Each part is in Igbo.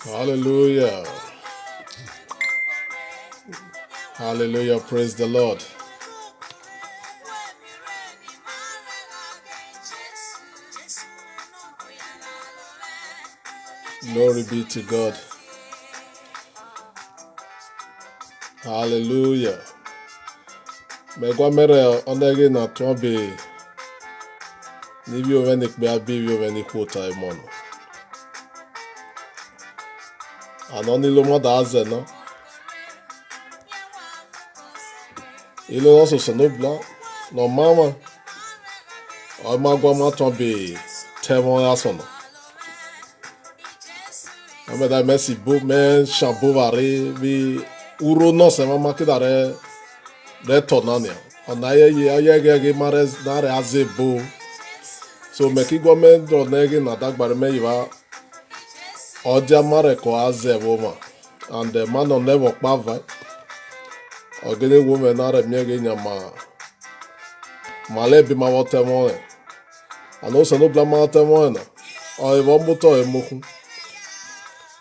Hallelujah. Hallelujah. Praise the Lord. Glory be to God. Hallelujah. Megwa mere onege na tuabe nibi ovenik be abi ovenik wota imono. Anoni lo moda aze no. Ilo no so sonobla no mama. O magwa ma tuabe temo asono. Ame da merci beau men chambeau vare vi uro no se mama kidare de tonania. Onaye ye mare nare azebo. So meki gọọmenti onegi na dagbara me yiva ọdịa mare ko azeboma and the man on level kpava ogene women na re miege nyama male bi ma wote mo ano so no blama wote mo na o evo muto emoku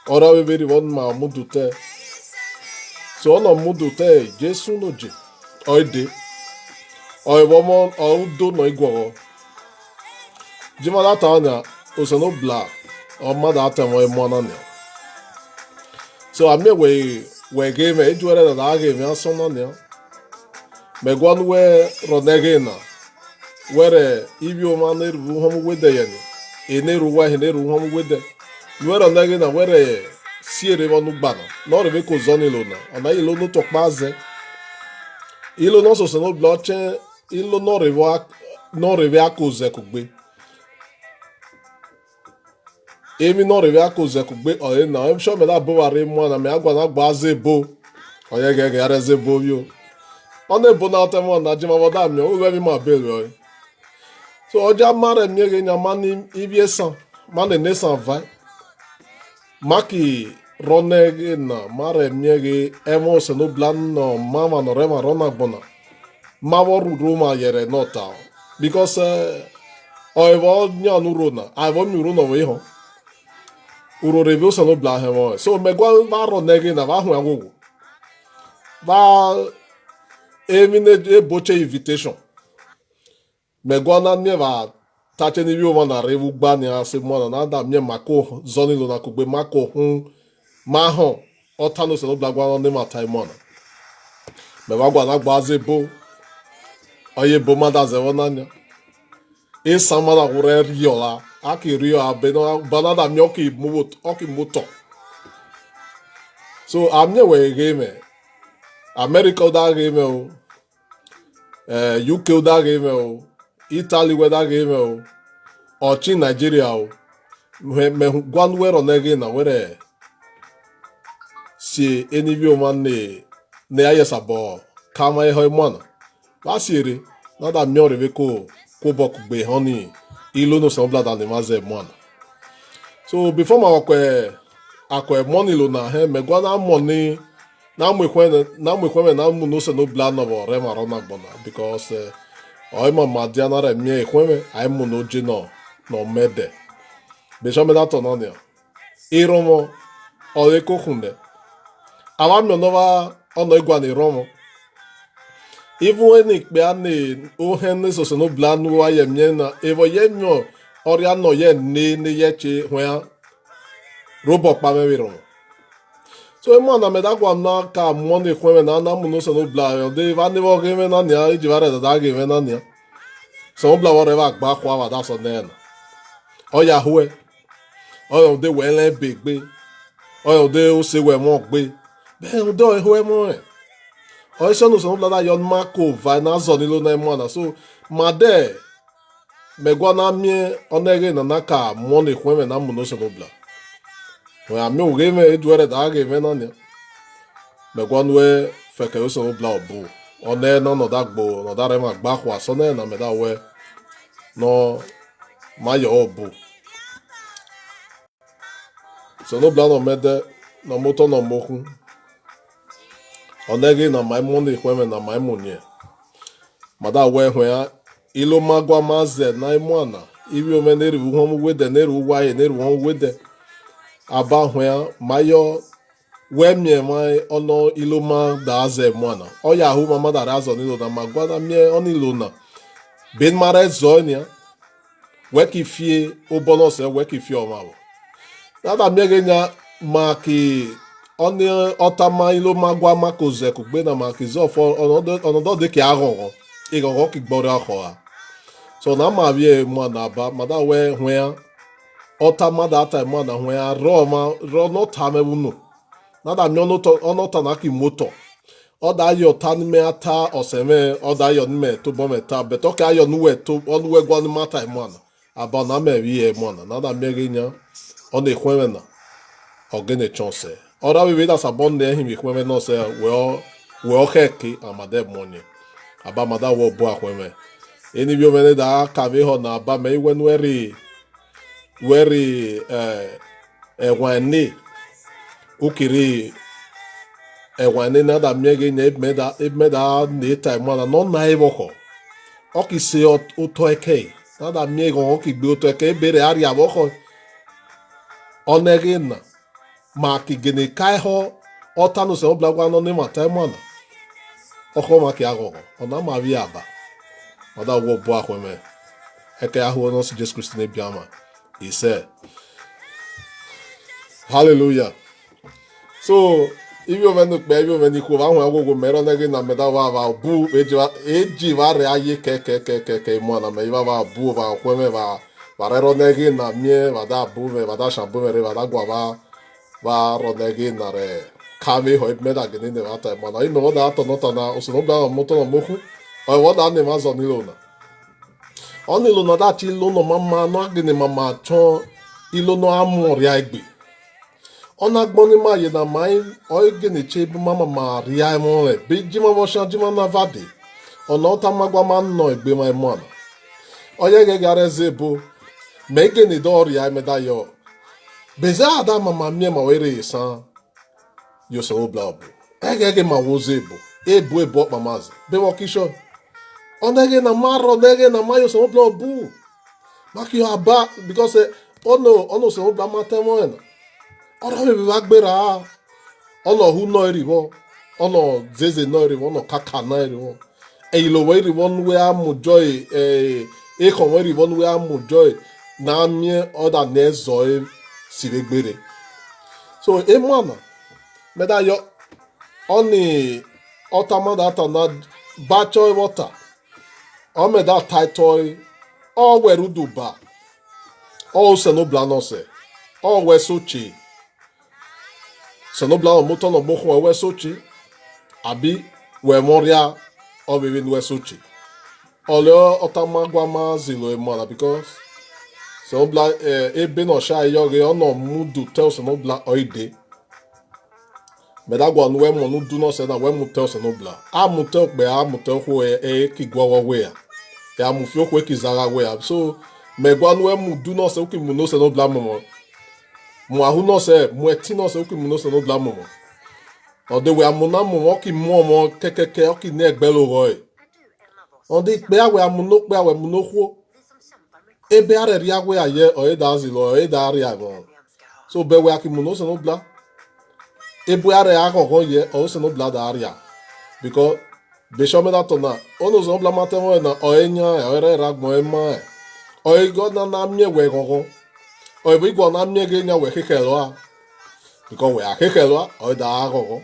ora we beri won ma mudute so ono mudute Jesu no je oide o evo mo o do no igwo jima data anya o so no bla o mada atemo emo na ne so ame we game ejuere na game aso na ne megwan we ronege na were ibi o ma na ru hom wede ye ni eneru wa he neru hom wede we ronege na were siere wonu gbana no re ko zoni lo na ona ilo no to paze ilo no so no bloche ilo no re akoze kugbe emi no re akoze kugbe o na em sure me da bo ware mo na me agwa na gba zebo oye gege ara zebo yo ona ebo na otemo na jima boda mi o we mi ma belo so oja mare mi ge nya mani ibie san mane ne san vai maki ronege na mare mi ge emo se no blan no mama no rema rona bona ma woru roma yere nota because o evo nya nu rona I want mi rona we ho uro review se no blan he mo so me gwa ba ronege na ba hu agogo ba emine eboche invitation megwana nieva tache ni bioma na revu gbani ase mona na da mie mako zoni lo na kugbe mako hun maho otano se no blagwa no ma time mona me wagwa na gbaze bo oye bo mada ze wonanya e samana ure riola aki rio abeno banada mioki moto so amne we game America da game o UK da game o Italy we da game o ọchị Nigeria o gwanwero nege na were si enibi o manne ne ayesa bo kama e hoy mona ba sire na da mi orebe ko bok gbe honi ilo no so blada ne maze mona so before ma akwe money lo na he me gwana money na mwekwe na mu no se no bla no bo re maro na bona because oy ma dia na re mi ekwe ai mu no je no mede besho me da tononia iromo ole kokunde awa mi onova ono igwa ni romo even when ikpe ane o henne so no blanu wa yemye na evo yemyo oria no ye ne yeche hwa robo pa me romo so e mo na me da gwa na ka money kweme na mu no so no bla de va ne vo game na nya iji vare da game na nya so bla wore va gba kwa wa da so na oya hue oya de wele begbe oya de o se we mo gbe be o de o hue mo oya so no so blada yon mako va na zo ni lo na mo na so made me gwa na mi onege na naka money kweme na mu no so no bla we ami o game e duere da game na ni me gwa nwe feke o so no bla obu one no da gbo no da re ma gba kwa so na me da we no ma yo obu so no bla no mede no moto no moku onege na my money kweme na my money mada we hwe ilo magwa maze na imwana ibi o meneri wu homu wede neru wa ye neru homu wede aba hwea mayo wemie mai ono iloma da ze mwana oya hu mama da razo nilo na magwana mie onilo na ben mare zonia weki fie obono se weki fie omawo nada mie nya maki oni otama iloma gwa makoze kugbe na maki zo for onodo de ki agogo igogo ki gboro akoa so na ma vie mwana ba mada we hwea otama da ata mwana hwea ro no tame wunu nada mi onota na ki moto oda yo tanime ata oseme oda yo nime to bometa beto ka yo nuwe to onwe gwa ni mata imana aba na me wi imana nada mi genya on ekweme na ogene chonse ora we da sabon ne him ekweme no se we o heki amade monye aba mada wo bo akweme eni bi o mene da ka ve ho na aba me we nweri wani ukiri ewane na da miege na ebmeda na eta mana no na evoko oki se oto eke na da miege oki gbe oto eke bere ari aboko onege na ma ki gene kai ho otanu se oblagwa no ne mata mana oko ma ki ago ona ma vi aba oda wo bo akweme eke ahu no si Jesus Christ ne biama he said hallelujah. So if you want to pay you when you go go mero nage na meda va bu eji va re aye ke mo na me va bu va kweme va ro nage na mie va da bu va da shabu re va da gwa va ro nage na re kame ho meda gene ne va ta mo na ime da to no ta na o so no bla mo to no mo ku o wa da ne ma zo ni lo na oni lo na da ti lo no mama no gene mama cho ilo no amor ya egbe ona gboni ma ye na mai oigene chebu mama maria mo e be jima wo shan jima na vade ona ota magwa ma no egbe mai mo na oye ge gare zebo me gene do ria me da yo beza ada mama mie ma were san yo so blab ege ma wo zebo ebu okpa mazi be wo kisho ona ge na maro nege na mayo so blab bu maki aba because ono so blab ma temo na ọ̀rọ̀ mi bá gbéra ọ̀nà hu náà ìrìwọ́ ọ̀nà zeze náà ìrìwọ́ ọ̀nà kàkà náà ìrìwọ́ ẹ̀yìn lọ́wọ́ ìrìwọ́ nuwe amújọ́ ẹ̀kọ̀wọ́ ìrìwọ́ nuwe amújọ́ náà miẹ́ ọ̀dà ní ẹ̀zọ́ sìrè gbére so emu àná mẹ́ta yọ ọ̀nì ọ̀tàmọ́dà àtọ̀ náà bàtsọ́ wọ́tà ọ̀mẹ́dà tàìtọ́ ọ̀wẹ̀rù dùbà ọ̀sẹ̀nù blanọ̀sẹ̀ ọ̀wẹ̀ sọ̀chì senobla moto no boko we sochi abi we moria o we we sochi ole otamagwa ma zilo e mara because senobla ebe no sha yoge ono mudu tell senobla oide medagwa no we mo no do no se na we mu tell senobla amu tell pe amu tell ho ki gwa we ya mu fi okwe ki zara we so megwa no we mu do no se ki mu no senobla mo mo ahu no se mo eti no se okimu no se no bla mo ode we amuna mo oki mo kekeke oki ne egbelo roi ode pe awe amuno pe awe muno kwo ebe are ri awe aye o da zilo o da ri ago so be we akimu no se no bla ebu are agogo ye o se no bla da aria because be show me that na ono so bla matemo na o enya o re ragmo ema o go na mie we gogo o bi gwa na mie ge nya we kekelo a because we akekelo a o da agogo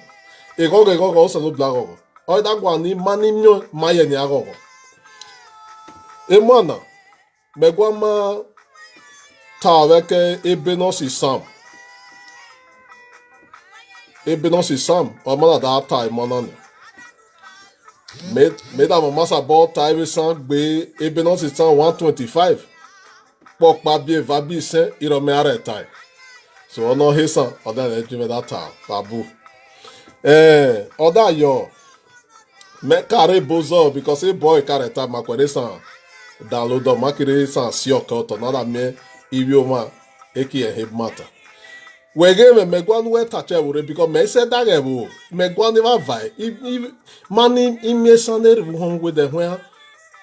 e gogo so no bla gogo o da gwa ni mani mio maye ni agogo e mana me gwa ma ta avec ebe no si sam o mana da ta e mana ni me da mama sa bo ta ebe san gbe ebe no si sam 125 pokpa bi va bi sen iro me areta so ono hisa oda le jime data babu oda yo me kare bozo because a boy kareta makwere san download o makire san si okoto na da me iwioma eki e mata wege me gwan we tache wure because me se dage bu me gwan va vai mani imie saner bu hon we de hwa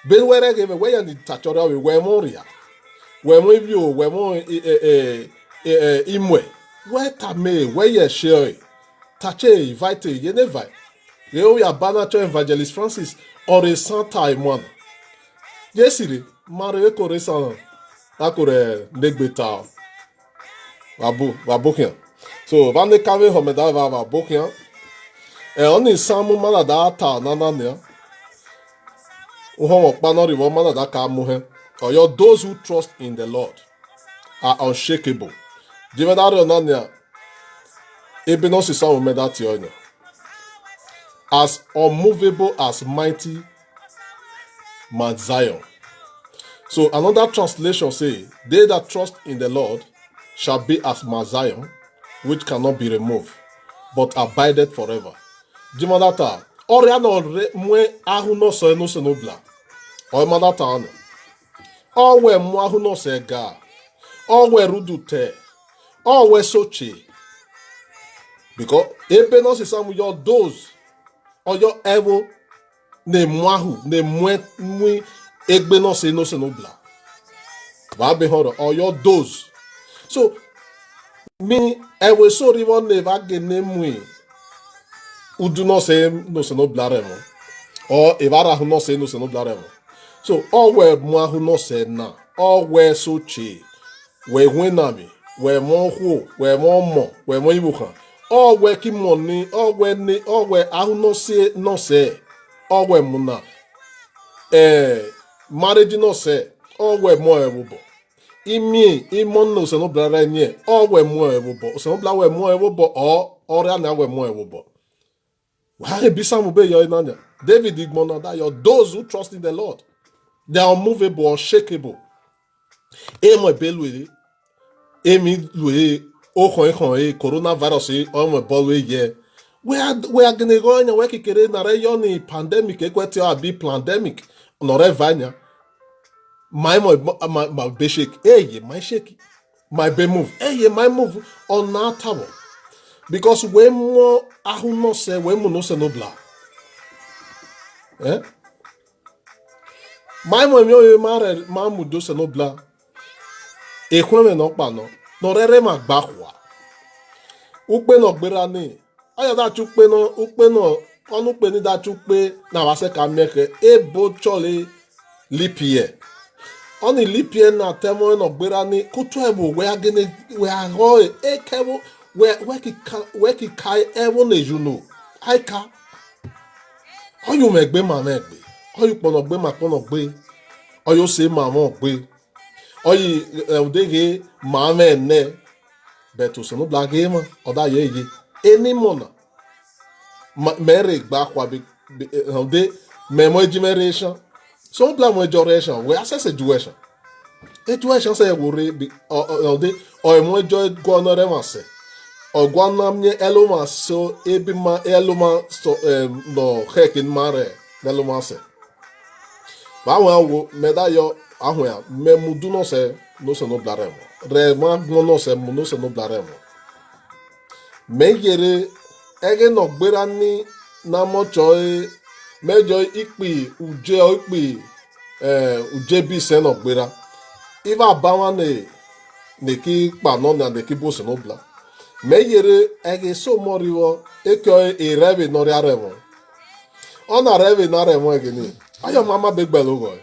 be were ge we ya ni tachora we moria we mo bi o we mo imwe where tame, where ye share, tache, invite, ye never. Reo ya banacho Evangelist Francis, or a Santa one. Yesiri, Mario Koresan, Akure, Negbeta, Wabukian. So, Vane Kave Homeda Wabukian, and only some manada nanania. Or those who trust in the Lord are unshakable. As unmovable as mighty Mount Zion. So another translation say, they that trust in the Lord shall be as Mount Zion, which cannot be removed, but abideth forever. Jimadata, Oriano mwe ahuno so no senobla. Or madata. Owe mwahuno sega. Owe rudute. Owe soche. Because ebe no se samu your those or your evo ne mwahu ne mwe egbe no se no bla. Wa be horo or your those. So me ewe so rivo ne va gene mwe udu no bla remo. Or evara hu no bla remo. So owe mwahu no se na. Owe soche. We winami. We mo ho. We mo. We mo ibukan. All working money, all when I no say, all when muna, marriage no say, all when more evobo. Imon no se no bla nye, all when more evobo, so no bla when more evobo, or na when more evobo. Why be some obey your inanya? David Igmona that you're those who trust in the Lord. They are unmovable, unshakable. Emo belwe, emi lwe. Coronavirus on bolwe ye. We are gonna go in a work na re pandemic equity or be pandemic no revanya. My basic my shake my be move my move on that table because we more ahuno se we no se no bla my mo yo mare mamu do se no bla e kweme no pa no rere ma gba kwa ukpe no gbera ni aya da chukpe no ukpe no onu pe ni da chukpe na wase ka meke e bo chole lipie oni lipie na temo no gbera ni kutu ebo we agene we aho e kevo we ki kai evo ne juno aika oyu megbe ma megbe oyu pono gbe ma pono gbe oyu se ma mo gbe oyi odege ma me ne beto so no blage ma oda ye eni mona mere gba kwa be de memo generation so bla mo generation we assess education say wo re be de o mo jo go no re ma se o gwa na mye eloma so ebi ma eloma so no hekin mare eloma se ba wo me da yo ahun ya me mu du no se no blare mo re ma no se mu no se no blare mo me yere ege no gbera ni na mocho mejo ikpi uje bi se no gbera iva bawa ne ki pa no na ne ki bo se no bla me yere ege so moriwo ekyo e reve no ria revo ona reve na revo ege ni ayo mama be gbelo go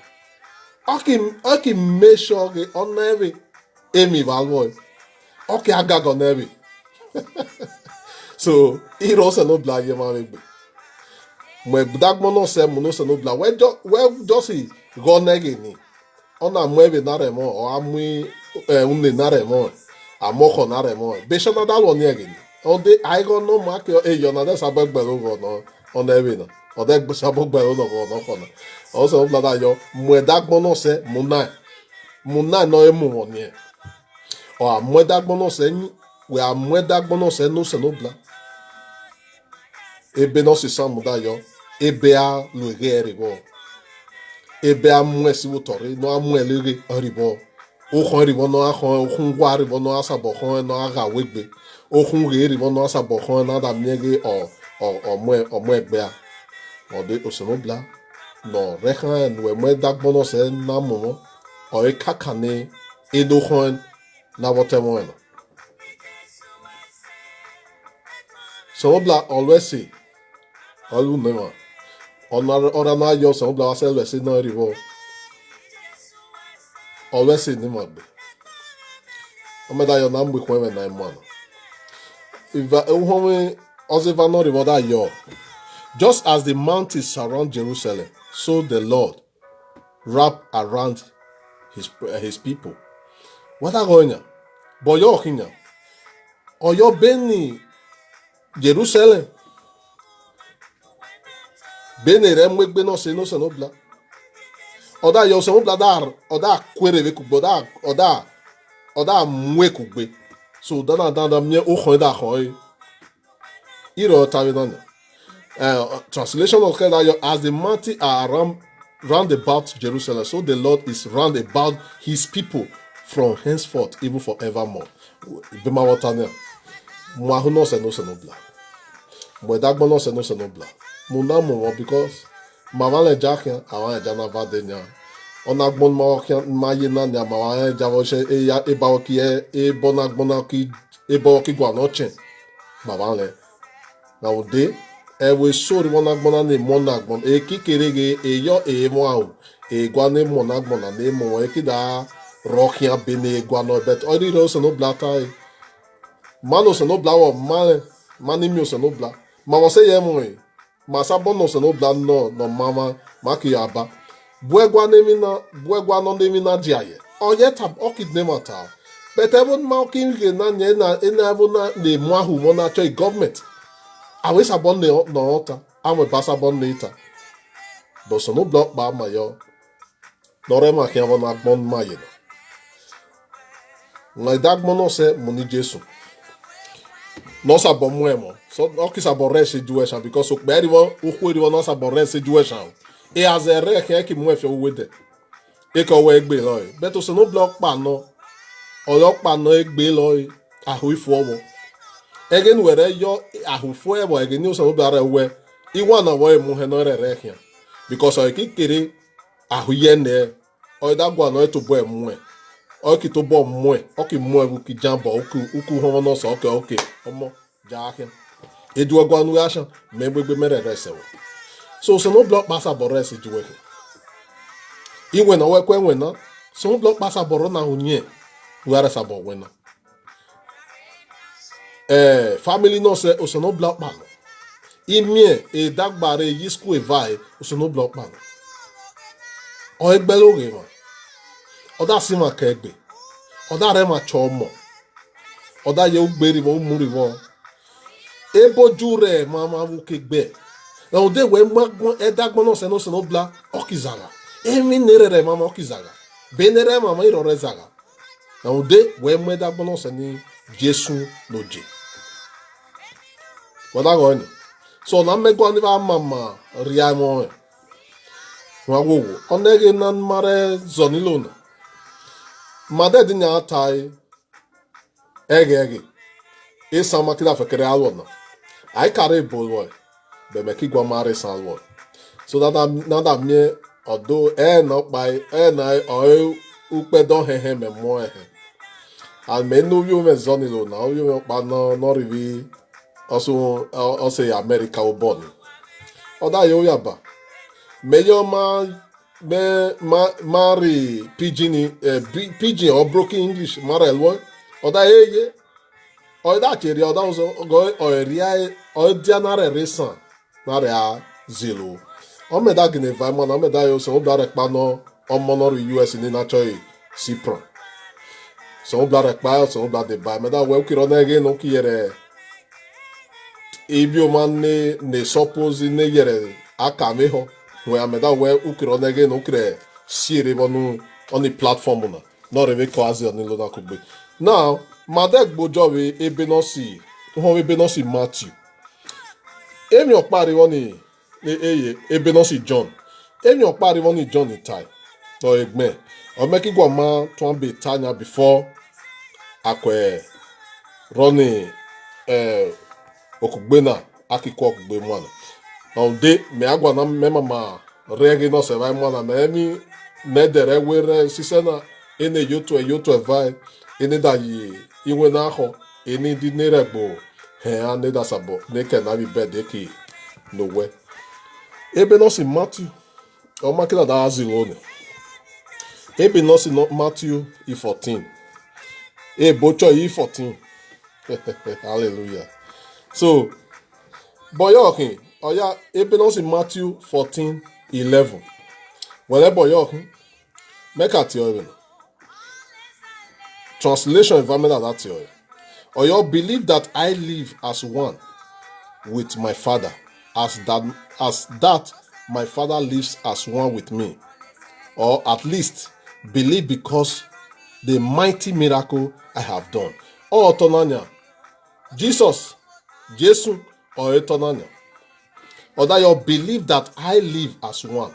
aki make sure ge on every emi valvo okay agago nevi so iro se no bla ye ma megbe mwe dagmo no se mu no se no bla we just go nege ni ona mwebe na remo o amui unne na remo amoko na remo be shona da lo nege ni on de I go no mark e yo na da sabagbelo go no on ebe na o de sabagbelo no go no kona o se bla da yo mwe dagmo no se muna no emu wonye o amwe dagmo no se ni we amwe dagmo no se no bla ebe no se samu da yo ebe a luege eribo ebe a mwesi wutori no a mwelege eribo o eribo no a khon gwa eribo no asabo khon no aga wegbe o khun ge eribo no asabo khon na da miege o mwe egbe a o de osemo bla no rekan no mwe dagbo no se na mo o e kakane edo khon na wotemo no some bla always say all never ora na yo some bla always say no rivo always say never be ameda yo na mgbe kwen na man if home ozeva no rivo that yo just as the mountains surround Jerusalem so the Lord wrap around his people what are going on but yo kinya or yo beni Jerusalem beni re mwegbe no se no se no bla oda yo se no bla dar oda kwere ve kubo oda mwe kugbe so dana mie o khon da khoi iro tawe don translation of that as the mountain are round about Jerusalem so the Lord is round about his people from henceforth even forevermore be ma watania mo ahu no se no bla mo dagbo no se no bla mo na mo because mama le jakia awan ja na va denya ona gbon ma okia ma ye na nya ma wa ja wo se e ya e ba o ki e bona gbona ki e bo ki gwa no chen mama le na o de e we sori bona gbona ne mo na gbon e ki kerege e yo e mo ahu e gwa ne mo na gbona ne mo e ki da rokia bene gwa no bet o di ro se no bla tai mano se no bla wo mani mi se no bla ma wo se ye mo e ma sa bono se no bla no mama ma ki aba buegwa no nemi na diaye o ye tab o kid nema ta but even ma ki nge na nye na even na le mo ahu mo na choi government awe sa bon no ota amo basa bon later do se no bla ba ma yo no re ma ki amo na bon ma ye no dag mo no se mo ni Jesu no sa bon mo emo so o ki sa bon re situation because o pe ri won o ko ri won no sa bon re situation e as a re ki mo e fe wo de e ko we gbe lo e but o se no block pa no olopa no e gbe lo e ahu ifu owo again were yo ahu fu e bo again o se no bla re we I wa na wo e mu he no re kia because o ki kere ahu ye ne o da gwa no e to bo e mu e o ki to bo mu e o ki mu e ki jambo uku ho no so okay omo ja kia e du gwa nu ya sha me gbegbe mere re se wo so no block pasa boro esi juwe iwe na we kwen na so no block pasa boro na hunye wara sa bo wena family no se o no block pa imie e dagbare yi school e vai o no block pa o egbe loge ma o da si ma ka egbe o da re ma cho mo o da ye ugberi vo muri vo e boju re mama wu kegbe na o de we magbon e dagbon no se no bla okizaga emi nerere mama okizaga benere mama irore zaga na o de we me dagbon no se ni Jesu loje wada go ni so na me go ni ba mama ria mo wa wo onege nan mare zonilo na made di nya tai ege e sama kida fekere awo na ai kare boy be me ki gwa mare salwo so that me odo no by na o upe don he me mo and me no you me zonilo na o you pa no rivi also America o born oda yo yaba me yo marry pidgin or broken English mare lo oda ye oda cheri oda so go o ria o dianare resan naria zero o me da gine vai man o me da yo so bla rek pa no o monor US ni na choi Cypro so bla rek pa so bla de ba me da we ki ro na ge no ki yere ebi o man ne suppose ne yere aka me ho we me da we u ki ro na ge no kre sire bonu on the platform na no re ko azi on lo na ko gbe now madek bojo we ebe no si Matthew emi opariwo ni ebe no si John emi opariwo ni John itai to egme o meki gwa ma to be tanya before akwe roni okugbena akiko okugbe mu ana on de me agwa na me mama regi no se vai mu ana me mi me dere were sisena ene yoto vai ene da yi iwe na ho eni di neregbo he ane da sabo ne ke na bi bed ki no we ebe no si Matthew o makila da azilone ebe no si no Matthew e14 e bocho e14 hallelujah. So boyo kin oya ebe no si Matthew 14:11 wele boyo kin make at your translation environment that your or you believe that I live as one with my Father, as that my Father lives as one with me, or at least believe because the mighty miracle I have done. Or tonanya, Jesus, Jesus, or tonanya, or that you believe that I live as one,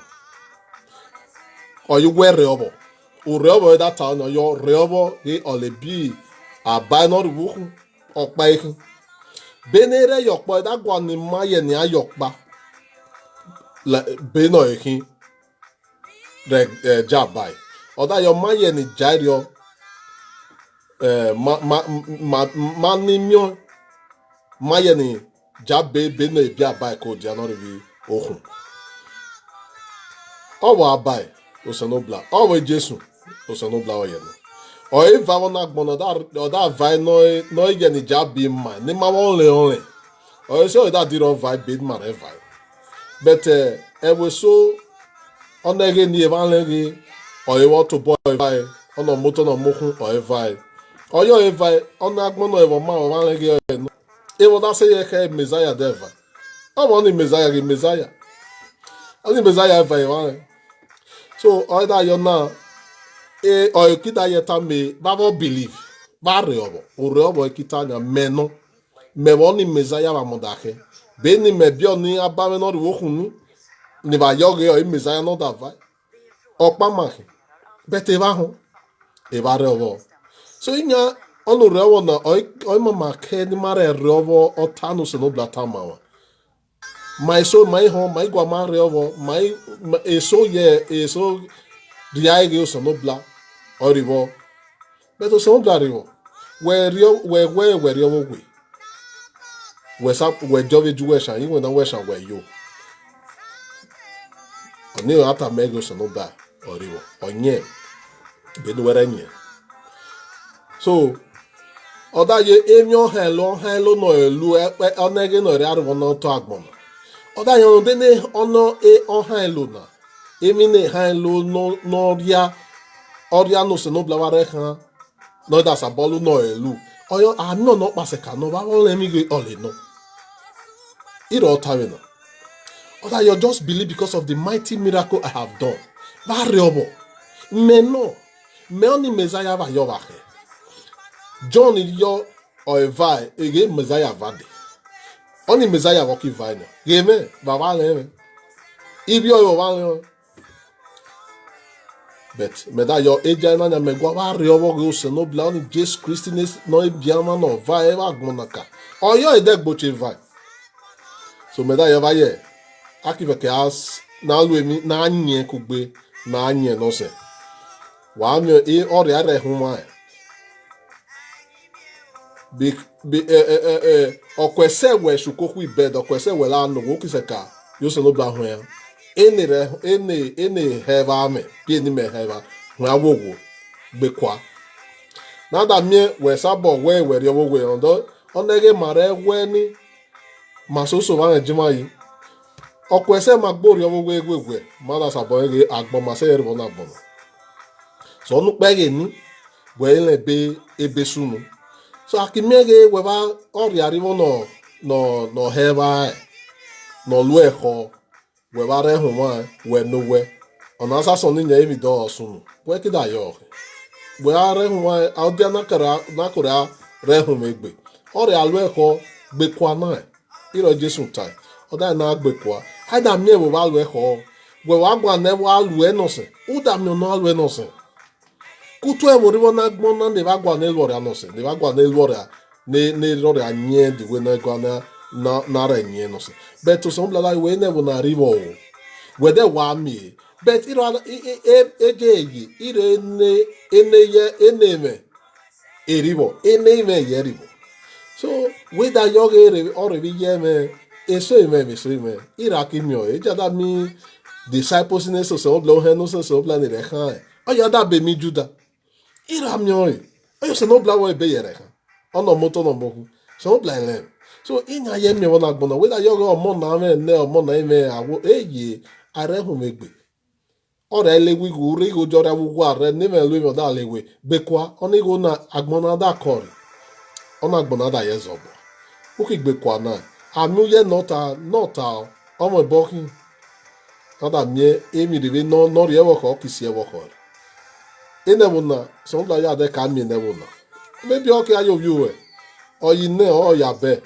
or you wear reobo, or reobo that town, or your reobo he or le bi a binary wuku or bike. Benere yokpa that one in my ni ayokpa beno ekin jabai or that your my ni jario manimio my ni jabe beno ebia bai ko dia no revi ohun owo abai osanobla owo Jesu osanobla oyeno o eva wona gbono that vai no ye ni jabi ma ni ma won le onle o so that did not vai bid man ever but it was so onege ni evanlegi oyewo to boy vai ono moto no mokun oyevai oyo evai ona agbono evo ma evanlegi oyeno ewo da say ye Messiah deva o ni Messiah ge Messiah oni Messiah evai evan so oida yo na oyo kita yeta me babo believe ba reobo o reobo kita na meno me woni Messiah wa modake beni me bio ni abame no wo hunu ni ba yoge o Messiah no da vai ọkpa mahi bete ebe ahụ ebe arịọbọ so inya ọnụ rịọbọ na ọịma ma ke ni mara rịọbọ ọtanụ so n'obla tamawa ma eso ma ịhụ ma ịgwa ma rịọbọ ma eso ye eso ria ege so n'obla ọrịbọ beto so n'obla rịọbọ we rịọbọ we jọve ju wesha iwe na wesha we yo ọnị ata ma ege so n'obla ọrịbọ onye benuwere nye so odaye emio hello no elu onege no ri arwo no to agbon odaye on de ne ono hello na emi ne hello no ria no se no blaware kan no da sabolu no elu oyo ano no pase kan no ba won emi ge ole no iro tawe no odaye just believe because of the mighty miracle I have done ba riobo meno me oni Messiah va yo vahe John yo oevai ege Messiah vade oni Messiah woki vaina geme va vale ibi yo vale bet me da yo eja na me gwa va riobo go se no bla oni Jesus Christ no biama no va eva gmonaka oyo ede gboche vai so me da yo va ye akive ke as na lu emi na anye kugbe na anye no se wa mi ọrịa rehụma ọkwese we shukokwu ibed ọkwese wela anụ wokise ka yose n'obi ahụ ya ene heva ame pie ni me heva hụ agwogwo gbekwa nada mie we sabo we were ogwogwe ondo onege mara egwe ni masoso va ejima yi ọkwese magbori ogwogwe egwegwe mada sabo ege agbo mase yerbo na agbo so onu pege ni we le be ebe sunu so akimege we ba ori ariwo no heba no luejo we ba re huma we no we ona sa so ni nya emi do sunu we kida yo we are huma audia na kora re huma egbe ori aluejo gbe kwa na iro Jesu tai oda na gbe kwa ada mi e we ba luejo we wa gwa na wa lu enose uda mi no alu enose kutu e wori wona gbona ne ba gwa na elore anose ne ba gwa na elore ne lore anye di we na gwa na ra nye no se but so bla like we never na rivo we de wa mi but iro ejeyi ire ne ye eneme erivo eneme ye rivo so weda yoge orevi yeme eso ime iraki mio ejada mi disciples ne so bla henu so bla ne reha oyada be mi juda ira mio oyo so no bla wo be yere ha ono moto no mohu so bla ele so inya ye mi wona gbona weda yoge omo na me ne omo na ime awo eye arehu megbe ore elewi gu ri go jora wu are ne me lu mo da lewe bekwa onigo na agbona da kori ona agbona da yezobo uki gbekwa na amuye nota ọmọ ìbọ́kí nada mie emi rive no rie woko kisi woko enebu na sonda ya de ka mi nebu na maybe okay ayo view oyi ne o ya be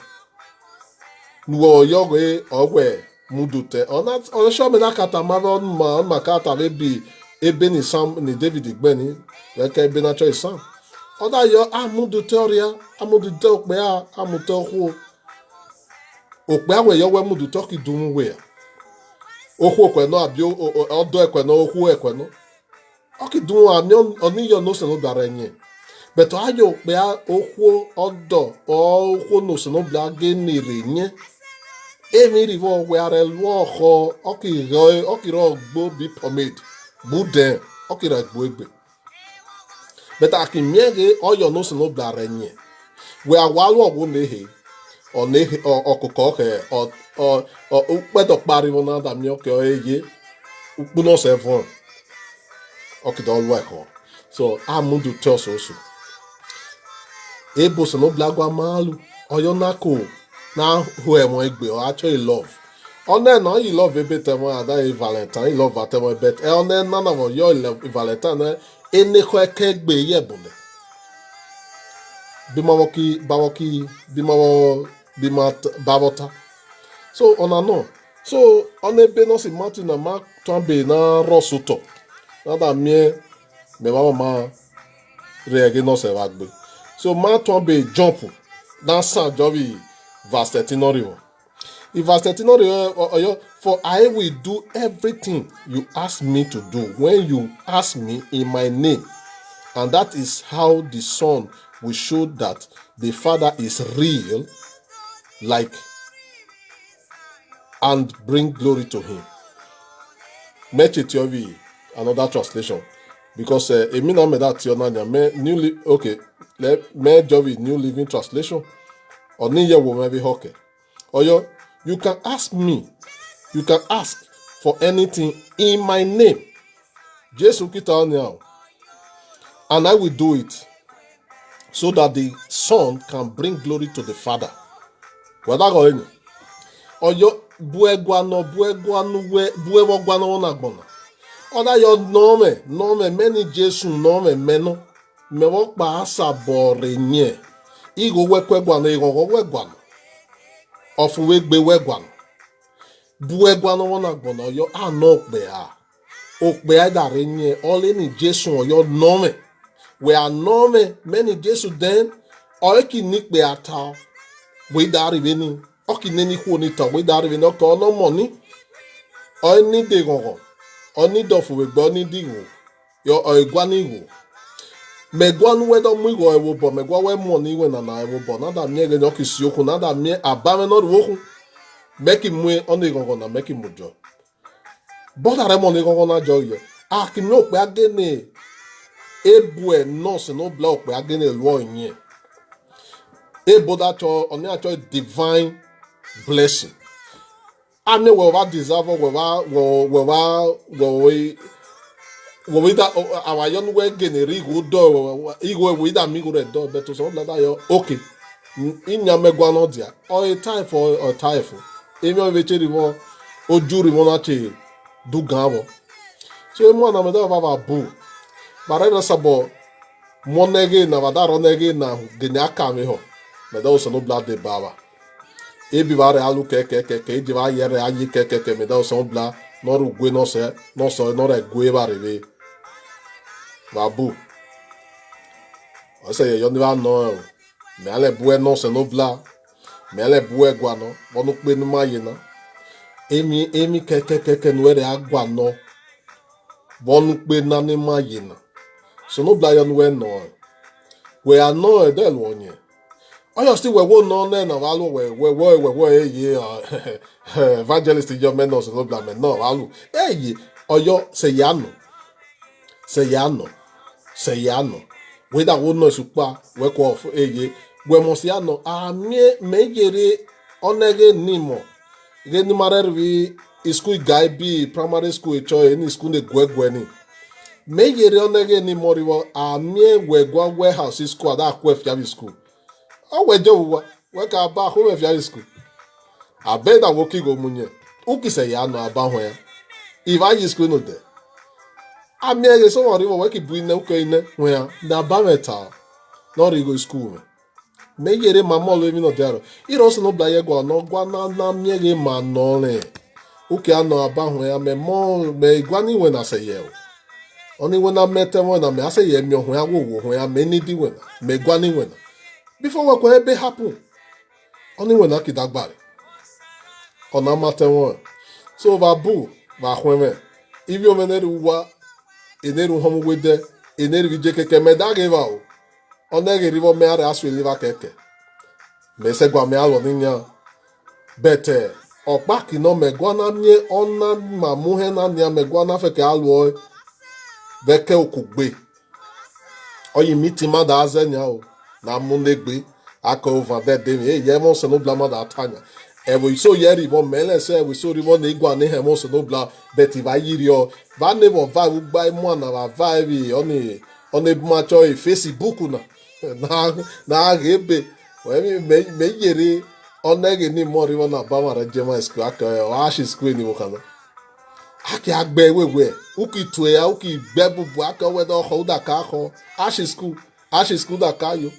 nuwo yoge ogwe mudute ona show me na kata ma kata maybe ebe ni sam ni David gbeni weke ebe na choice sam oda yo amudute oria amudute okpe amute okwu okpe awe yo we mudute ki dun we okwu okwe no abi odo ekwe no okwu ekwe no oki dun ami oni yo no se no dare nye but ayo okpe okwu odo okwu no se no bla ge ni re nye emi rivo we are lo ho oki ro gbo bi pomade bude oki ra gbo egbe but akimiege oyo no se no bla re nye we awalo ogwo nehe onehe okuko ke o ukpedo pariwo na da mi oke oye ukpu no se fun okido lo eko so amudu toso so ebo se no bla gwa malu oyo nako na hu emo egbe o actually love one no you love ebe temo ada e valentine you love atemo bet e one na na wo yo valentine ene ko ekegbe yebule bimawota so ona no so ona ebe no si matu na ma tombe na rosuto nada mie me ma reage no se wagbe so ma tombe jump na san jobi verse 13 verse 13 for I will do everything you ask me to do when you ask me in my name, and that is how the Son will show that the Father is real, like, and bring glory to him. Mechitiovi, another translation, because Emina made that me Jovi New Living Translation, or Niya will maybe hockey. Or you can ask me, you can ask for anything in my name. Jesus kita now, and I will do it, so that the Son can bring glory to the Father. Whether going, or your buegwano na gbona. Oda yo nome many Jesu nome meno me wo pa asabore nye. Igo wekwegwano igo wegwano. Ofu wegbe wegwano. Buegwano na gbona yo ano okbe a dare nye ole ni Jesu yo nome. We are nome many Jesu den oeki nikbe ata we dari veni oki neni kwoni ta we dari veni ko no money o ni de gongo o ni do fu we gbo ni diwo yo o igwa ni wo me gwa nu we do mu igwo ewo bo me gwa we money we na ewo bo na da mi ege no ki si okun na da mi abame no wo kun meki mu oni gongo na meki mu jo bo da re money gongo na jo ye a ki no pe agene ebu e no se no bla pe agene lo yin ebo that on actual divine blessing. I mean, we deserve we that our young way generic would do ego with a migo do but to some like that okay in your megwanodia or a time for a typhoon even if it's o jury monache do gabo so mo na me da baba bu barena sabo monege na vadaro nege na geniaka me ho me da so no blood de baba ebi bare alu ke di va yere ayi ke me da so blood no ru gwe no re gwe bare be babu o se yo ni va no me ale bue no se no blood me ale bue gwa no bonu pe nu maye na emi ke no re agwa no bonu pe na ni maye na so no blood yo no we no we are no e del wonye oyo still we no na walu we ye evangelist yo menos no bla no walu oyo se yano we da wo no supa we ko we mo se yano a me yere onege nimo ge ni marervi school guy bi primary school cho any school de gwegweni me yere onege nimo riwo a we gwa warehouse school da kwa fiabi school o we jo we ka ba ho we fiabi school abeda wo ki go munye uki se yano aba ho ya iva yi school no de amiege so wori wo ki buine uke ine wea na bameta no rigo school me yere mama lo mi no dero iro so no bla ye gwa no gwa na miege ma no le uke ano aba ho ya me mo me gwa ni we na se ye oni we na mete mo na me ase ye mi ho ya wo ho ya me ni di we na me gwa ni we na before we ko ebe happen oni we na kidagbare ona mate won so babu ba hweme ibi o meneru wa eneru homo wede eneru vije keke me da geva o onege rivo me are asu eliva keke me se gwa me alo ninya bete opa kino me gwa na nye ona ma muhe na nya me gwa na feke alo beke okugbe oyi miti ma da azenya o na munegbe aka over there dem ye mo se no blama da atanya ewo iso yeri bo mele se we so rivo na igwa ne he mo se no bla beti va yiri o va never va ugba mo na va vibe oni macho e Facebook na gebe we me yeri onege ni mo rivo na ba mara jema school aka wa shi school ni wo kana aki agbe wewe uki tue ya uki gbebubu aka we do ho da ka ho ashi school da ka yo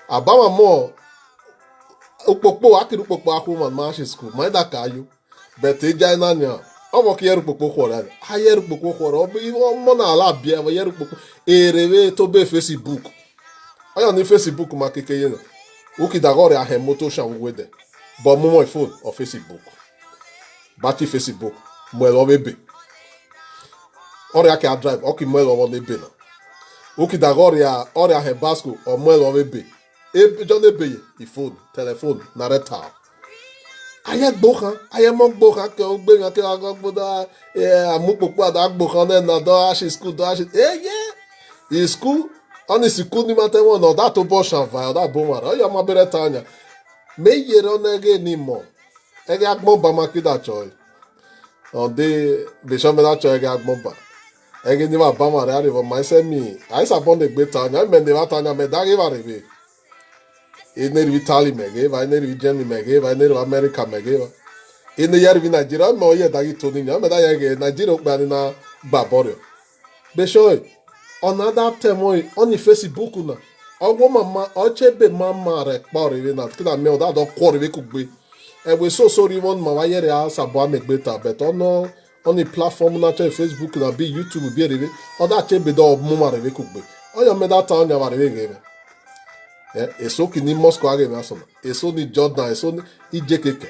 abawa mo ukpokpo akiri ukpokpo ahu man ma ashi school ma da ka yo but eja na nya omo ki yeru ukpokpo khora ha yeru ukpokpo khora obi mo na ala bia we yeru ukpokpo erewe to be Facebook oyo ni Facebook ma keke ye na uki da gore ahe moto shan we de but mo phone or Facebook bati Facebook mo lo bebe ore aka drive oki mo lo bebe na uki da gore ore ahe basco o mo lo bebe John Ebeye, phone, telephone, nareta. Aye mo gboka ke o gbe mi ke aga gboda amupopo ada gboka na do ashi school do ashi in school on school ni mate won no that to bo shanva that bo mara o ya ma bere tanya me yere onege ni mo ege agbon ba makida choy on de be show me that choy ege agbon ba ege ni ba mara ari for my say me I suppose the gbe tanya me ne ba tanya me da ge ba rebe eneru Italy megeva eneru Germany megeva eneru America megeva ene yarvi Nigeria me oye dagi toni nya me da yege Nigeria okbani na baborio be shoy another time on Facebook na ogwo mama ochebe mama re pore we na kina me oda do kwore we kugbe e we so sorry one mama yere asa bo amegbeta but ono on the platform na Facebook na be YouTube be rebe oda chebe do mama re we kugbe oyo me da ta nya bare we gebe eso ki ni Moscow age na so eso ni Jordan eso ni ijekeke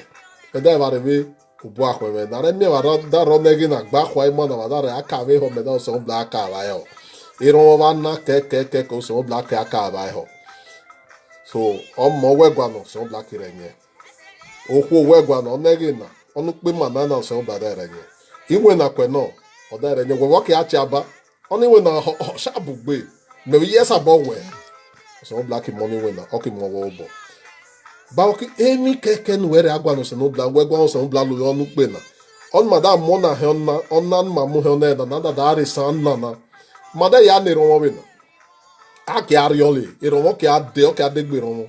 eda ba rebe ubu akwe me na re mi wa da ro negi na gba kwa imo na wa da re aka we ho me da so bla aka ba yo iro wa na ke ko so bla aka ba yo so omo we gwa no so bla kire nye okwu we gwa no negi na onu pe ma na so bla da re nye iwe na kwe no o da re nye we wo ki achi aba oni we na sha bugbe me yes abo we so black money winner okay mo wo bo ba okay emi keke nu were agwa no so no black we gwa so black lo nu pe na on madam mo na he on ma mu he na da da re san na mada ya ne ro we na aki arioli iro mo ki ade o ki ade gbe ro mo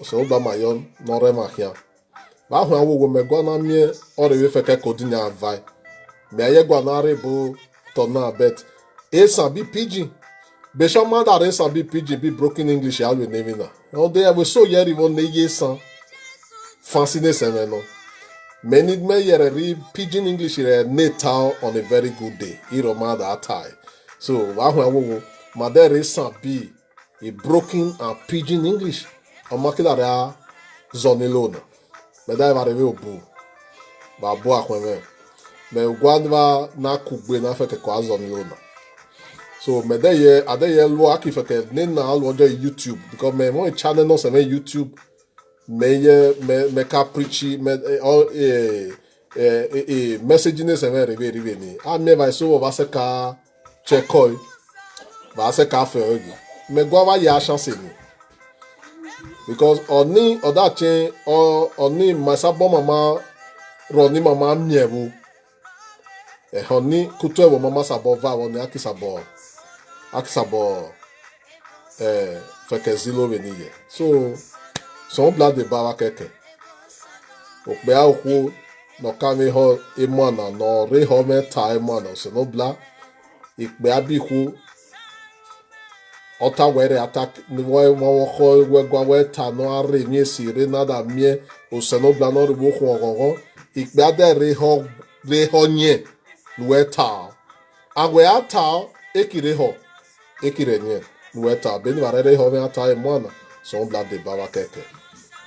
so ba ma yon no re ma hia ba hu awo me gwa na mi o re we fe ke ko dinya vai me aye gwa na re bo to na bet e san bi pidgin Besho manda re sabi PGB broken English alwe name na. No dey we so yeri won ne yesan. Fancy seme no. Many me yere re pidgin English re natal on a very good day. Iro manda atai. So wa hu awo manda re sabi a broken and pidgin English. O makila re zonelo na. Me dai va reve obu. Ba bo akweme. Me gwadwa na kugbe na feke kwa zonelo na. So me de ade ye lo akifeke ne na lo on YouTube because me mo channel no se me YouTube me ka preachy me message ne se me rive ni. A me vai so va se ka checkoi va se ka fe ogi. Me gwa va ya chance ni. Because oni oda chen oni masabo mama roni mama miewu. Oni kutu ewo mama sabo va oni akisabo feke zilo veniye. So son bla de baba keke. Okbe a oku no kame ho emana no re ho me ta emana so no bla ikbe abi hu ota were attack ni wo ho we gwa we ta no are mi si re nada mie o so no bla no re wo hu ogogo ikbe ade re ho nye we ta agwe ata ekire nye nueta beni varere ho me ata emana son bla de baba keke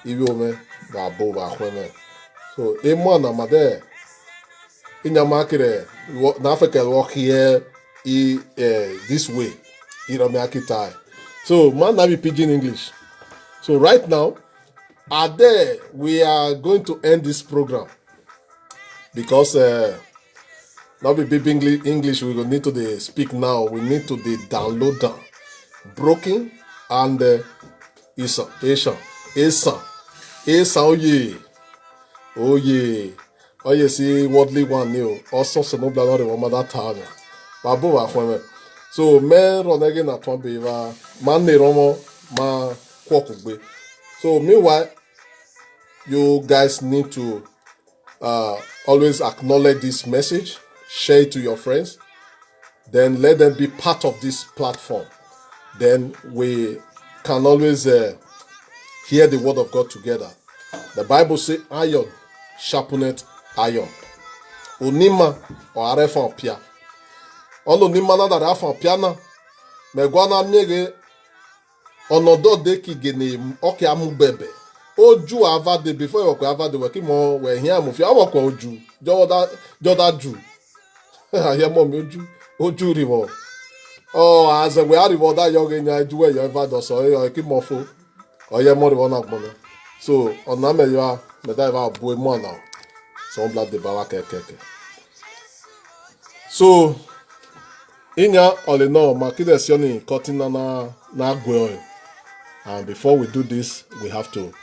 ibi ome ba bo ba khweme so emana made inyama kire na Africa walk here this way me akitai so man na be pidgin English. So right now we are going to end this program because now be big English we go need to dey speak now. We need to dey download them. Broken and Asian oh yeah see worldly one new also so no bla no the woman that time babo wa kweme so me ronege na ton be va man ne romo ma kwokugbe. So meanwhile you guys need to always acknowledge this message, share it to your friends, then let them be part of this platform. Then we can always hear the word of God together. The Bible says iron sharpeneth iron. Onima or arefan pia. Olo nima na da arefan pia na. Me gwana miege onodo de ki gene oke amu bebe. Oju ava de before you ava de weki mo we here mo fi awo ko oju. Joda ju. Ya mo mi oju rivo. Oh, as we are rivo da yoge nya ju we yo eva do so yo ki mo fo. Oye mo rivo na gbono. So ona me yo me da eva bo mo na. So bla de baba keke. So inya all in all makide sioni cutting na gwe. And before we do this, we have to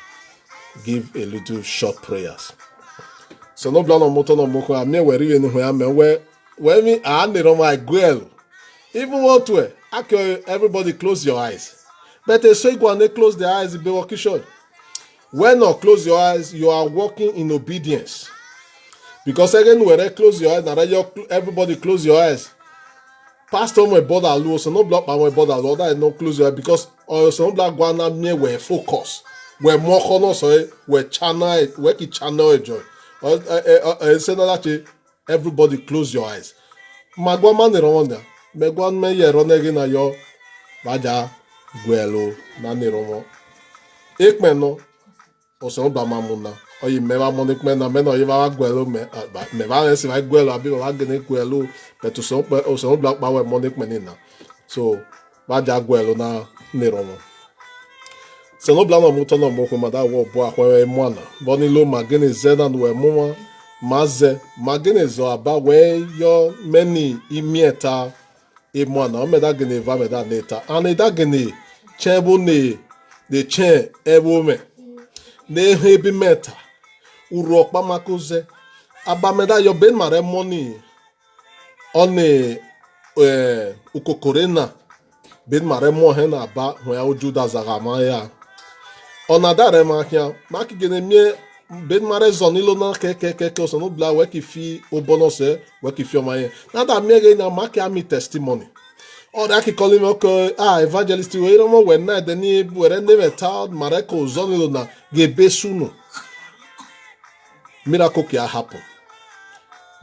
give a little short prayers. So no plan on motor no moko. I mean we even where me I need on my girl. Even what way? Everybody close your eyes. But they say go and close their eyes. Be walking short. When not close your eyes, you are walking in obedience. Because again, when they close your eyes, now everybody close your eyes. Pastor my brother Lou, so no block my brother Lou. That no close your eyes because so no block one me we focus. We more kono so we channel we ki channel joy. Say that everybody close your eyes. Magwa man ne ronda. Megwan me ye ronegi na yo baja gwelo na ne romo. Ekmeno o so no block mamuna. Oyi me va monik me na me no yiva gwelo me va se va gwelo abi va gene gwelo but o so black power monik me na so va ja gwelo na neromo se no blana mo tono mo ko mada wo bo akwa mo na boni lo magene zena no we mo maze magene zo aba we yo many imieta e mo na o me da gene va me da neta and da gene chebo ne de chen ebo me ne hebi meta uru okpa makuze abameda yo ben mare money one ukokorena ben mare mo he na ba ho ya oju da zagama ya ona dare ma kia maki gene mie ben mare zonilo na ke so no bla we ki fi obonose we ki fi o maye na da mie ge na maki ami testimony o da ki calling me evangelist we no we na de ni were ne ta mare ko zonilo na ge besunu miracle can happen.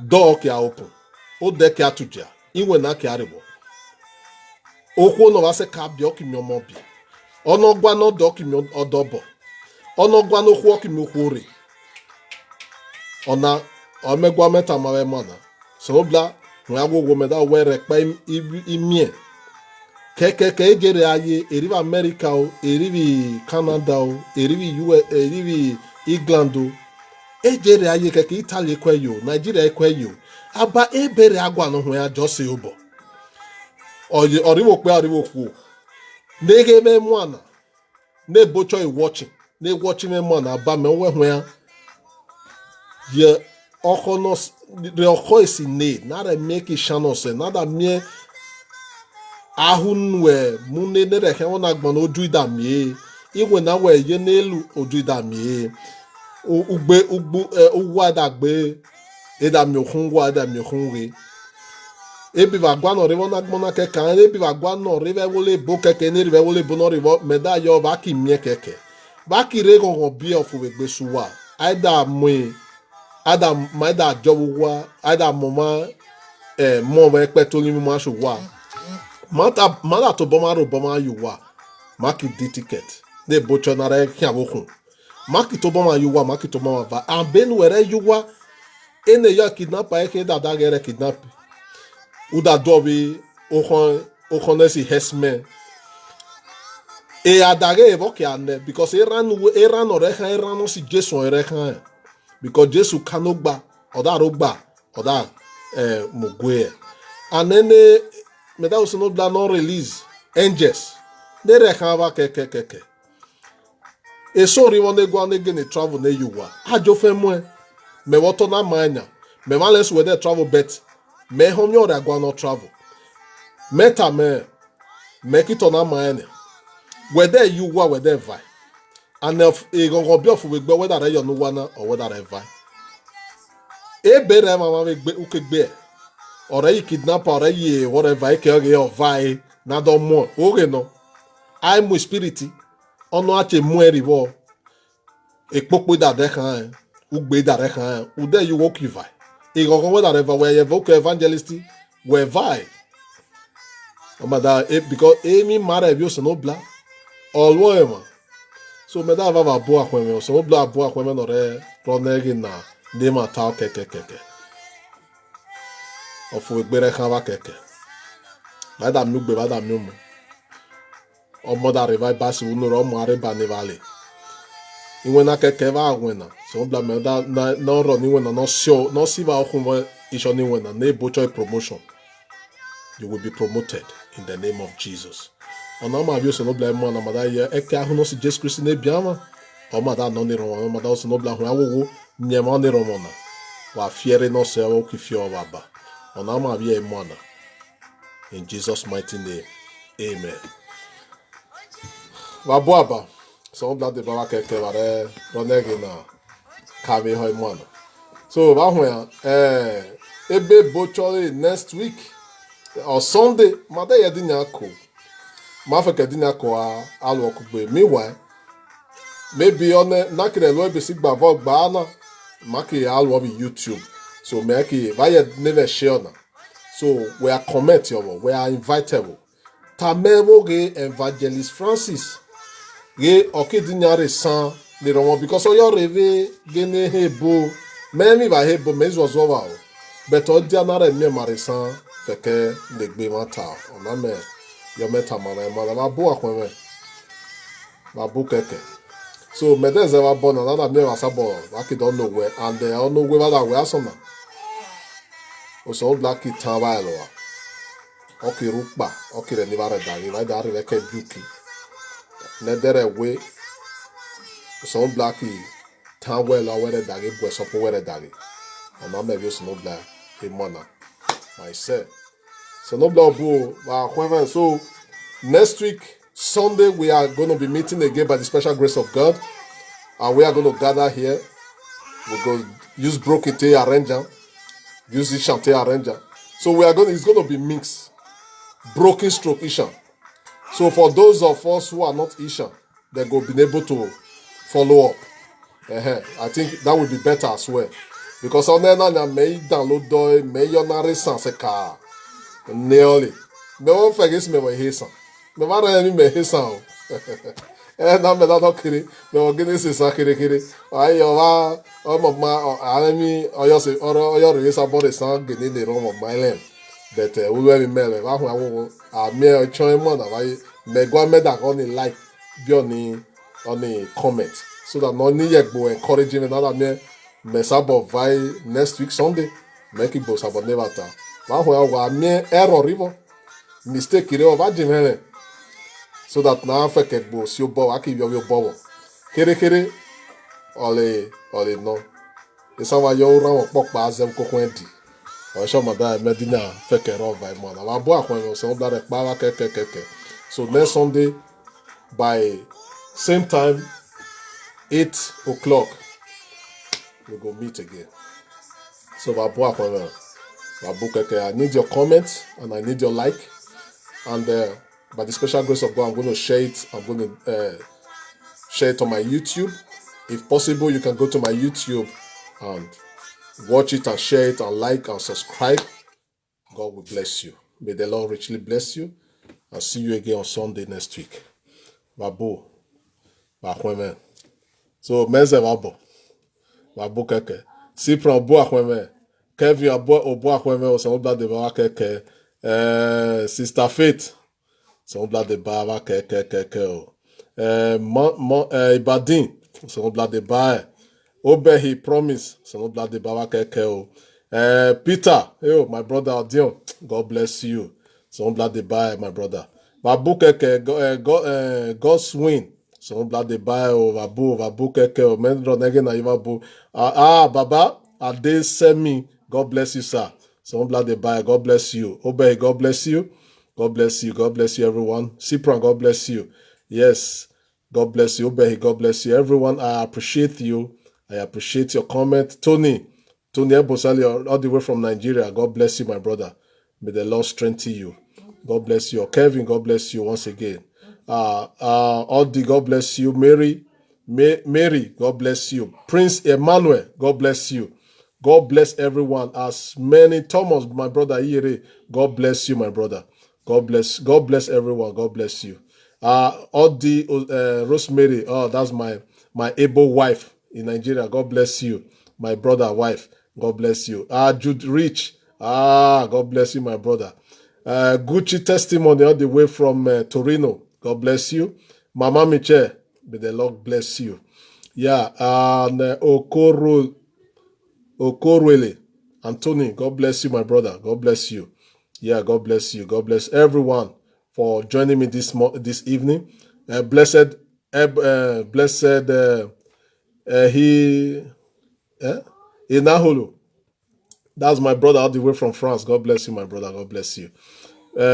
Door can open. O de can tuja. Iwe na can aribo. Oko no vase ka bio ki mi omo bi. Ono gwa no do ki mi odobo. Ono gwa no kwo ki mi kwore. Ona omegwa meta mawe mana. So bla no agwo me da were pa imie Keke ejere aye eribi America o, eribi Canada o, eribi US, eribi England o. Ejere aye keke Italy ekweyo, Nigeria ekweyo. Aba ebere agwa no ho ya jose obo. Oye oriwo pe oriwo ku. Nege me mwana. Ne bocho e watching. Ne watching me mwana aba me we ho ya. Ye okonos de oko esi ne, na re make channel se, na da mie ahun we mune ne re he wona gbon oju idamie. Iwe na we ye n'elu oju idamie. Ugbe uwa dagbe edami okun wa edami okun we. Ebi va gwa no revo na gbona keke an ebi va gwa no reve wole bo keke ni reve wole bo no revo meda yo va ki mie keke. Va ki re gon bi ofu we gbe suwa. Aida mwe ada maida jobuwa ada moma mo we pe to ni mo aso wa. Mata to boma ro boma yuwa. Maki di ticket. Ne bocho na re ki avokun. Maki to boma yuwa maki to boma va. An ben were yuwa ene ya kidnapper eke da gere kidnap. Uda dobi okon si hesmen. E adage evoke ane because eran orekan eran no si Jesu orekan. Because Jesu kanogba oda rogba oda mugwe. And then me da uso no bla no release angels. Ne rekan va keke. E so ri won go ane gene travel ne yuwa. Ajo fe mo me woto na manya. Me valence we dey travel bet. Me home your agwa no travel. Meta me kito na manya. Whether you wa whether vai. And if e gon be of we gbe whether re yo no wana or whether re vai. E bere mama we gbe ukegbe. Ore yi kidnapper ore yi whatever e ke o vai na do mo. Oge no. I mu spirit ono ache mu erivo. E popo da de kan. Ugbe da re kan. Ude you walk you vai. E gon whether re vai we evoke evangelist we vai. Omada because emi mara evio so no bla. Olwo ema. So me da va bo akweme so bla bo akweme no re ronegi na de ma ta keke. Ofu egbere kan va keke. Ba da mi gbe ba da mi mo. Omo da re vai basi unu ro mo are ba ne vale. Iwe na keke va agwena. So bla me da no ro ni we no sio no si va okun isho ni we na ne bocho promotion. You will be promoted in the name of Jesus. Ona ma bi so no bla mo na mada ye eke ahu no si Jesus Christ na biama. O mada no ni ro mada so no bla hu awowo nyema ni ro mo na. Wa fiere no se o ki fio baba. Ona ma bi e mo na. In Jesus mighty name. Amen. Wa boaba. So bla de baba keke bare ronegi na kave hoy mo na. So ba hu ya ebe bochore next week or Sunday mada ye di nyako. Mafeke di nyako alu okugbe. Meanwhile, maybe on nakire lo ebe sigba vlog ba na maki alu of YouTube. So make vaya never share na. So we are comment yo, we are invitable. Tamewo ge Evangelist Francis. Ge okidinyare san le romo because oyo reve gene hebo. Memi ba hebo mezo zowa o. But odia na re mi marisan feke le gbe mata. Ona me yo meta mama ma bo akweme. Ma bo keke. So medeze wa bona na me wasa bo aki don't know where and they don't know where that we asoma. Oso black it tawa lo. Oki rukba, oki re ni bare dagi, vai dare veke buki. Ne dere we so black tawa lo were dagi bo so po were dagi. Ona me bi so no black e mona. Myself. So no black bo wa so next week Sunday we are going to be meeting again by the special grace of God. And we are going to gather here. We're going to use Brokete arranger. Use Ishante arranger. So it's going to be mixed. Broken stroke Ishan. So for those of us who are not Ishan, they're going to be able to follow up. I think that would be better as well. Because on there now may download do may yonare sans car. Nearly. No forget me when he's me vara mi me hesan. Na me da no kiri. Me o gini se sa kiri. Ai yo wa o mo ma o ara mi oyo se oro oyo re sa bo re san gini le ro mo mailen. but we mele va hu awo a me chon mo na va me go me da on like be on a comment so that no ni yegbo encouraging me na me sabo vai next week Sunday make it bo sabo never ta va hu awo me error rivo mistake ire va jimele so that na fa ke bo si o bo aki yo bo kere ole no esa wa yo ran wo popa azem kokon di ọ̀ṣọ́ mọ̀dá medina fẹ́kẹ̀rọ̀ ọ̀bà ìmọ̀ àwọn abọ́ àpọ̀nyẹ̀ ọ̀sán ọ̀bà rẹ̀ pàrọ̀ kẹ́kẹ́kẹ́kẹ́ so next Sunday by same time 8 o'clock we go meet again so abọ́ àpọ̀nyẹ̀ abọ́ kẹ́kẹ́ I need your comment and I need your like and by the special grace of God I'm going to share it share it on my YouTube. If possible you can go to my YouTube and watch it and share it and like and subscribe. God will bless you. May the Lord richly bless you. I'll see you again on Sunday next week. Babu. Bakweme. So, meze wabo. Babu keke. Si pran bo akweme. Kevin obo akweme o se obla de bawa keke. Sister Faith. Se obla de bawa keke o. Ibadin. Se obla de bawa. Obehi promise. Se obla de bawa keke o. Peter, hey, my brother Odion, God bless you. So glad they buy, my brother. Babu keke, God's win. So glad they buy, Babu keke, Mendro nege na ivabu. Baba, Ade Semi, God bless you, sir. So glad they buy, God bless you. Obey, God bless you. God bless you, God bless you, everyone. Sipran, God bless you. Yes, God bless you. Obey, God bless you, everyone. I appreciate you. I appreciate your comment. Tony Ebosali, all the way from Nigeria. God bless you, my brother. May the Lord strengthen you. God bless you. Kevin, God bless you once again. Odi, God bless you. Mary, God bless you. Prince Emmanuel, God bless you. God bless everyone. As many Thomas, my brother Ire, God bless you, my brother. God bless everyone. God bless you. Odi, Rosemary, that's my able wife in Nigeria. God bless you, my brother wife. God bless you. Jude Rich. God bless you, my brother. Gucci testimony all the way from Torino. God bless you. Mama Miche, may the Lord bless you. Yeah, and Okorwele. Anthony, God bless you, my brother. God bless you. Yeah, God bless you. God bless everyone for joining me this evening. Blessed Inahulu. That's my brother all the way from France. God bless you, my brother. God bless you.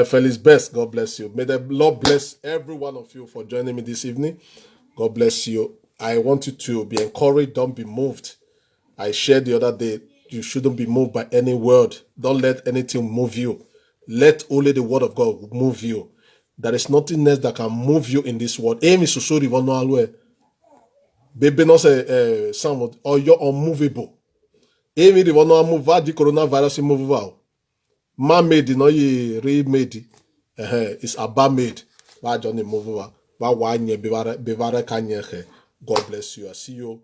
Felix Best, God bless you. May the Lord bless every one of you for joining me this evening. God bless you. I want you to be encouraged. Don't be moved. I shared the other day, you shouldn't be moved by any word. Don't let anything move you. Let only the word of God move you. There is nothing else that can move you in this world. Amy Susuri Vanualwe. Baby no say some or you're unmovable. Amy the one move the coronavirus move. Man-made, no ye remade. It's about made. Why Johnny move over? Why wanye bevare kanye? God bless you. I see you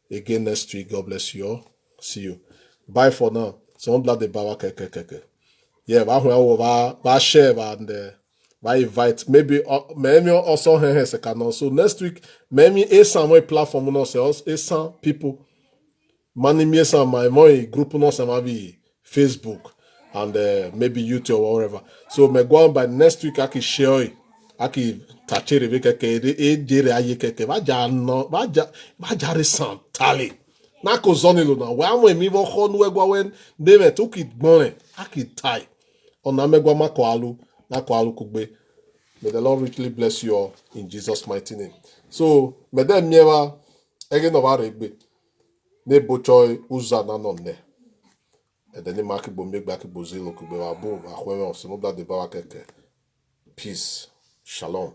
again next week. God bless you all. See you. Bye for now. So I'm glad the bawa keke. Yeah, why share and why invite maybe also second. So next week maybe some platform no sales some people many some my group no some Facebook and maybe YouTube or whatever. So me go on by next week I can share I can touch it with keke jere aye keke ba jare sam tali na ko zoni lo na wa mo mi vo khonu egwa wen de me to kit gbon aki tai ona megwa makwalu na kwalu kugbe. May the Lord richly bless you all in Jesus mighty name. So me dem miewa ege no ba regbe ne bochoy uza na nonne. Edeni maki bo megba ki bo zelo kugbe wa bo akweme osimo bla de ba keke. Peace. Shalom.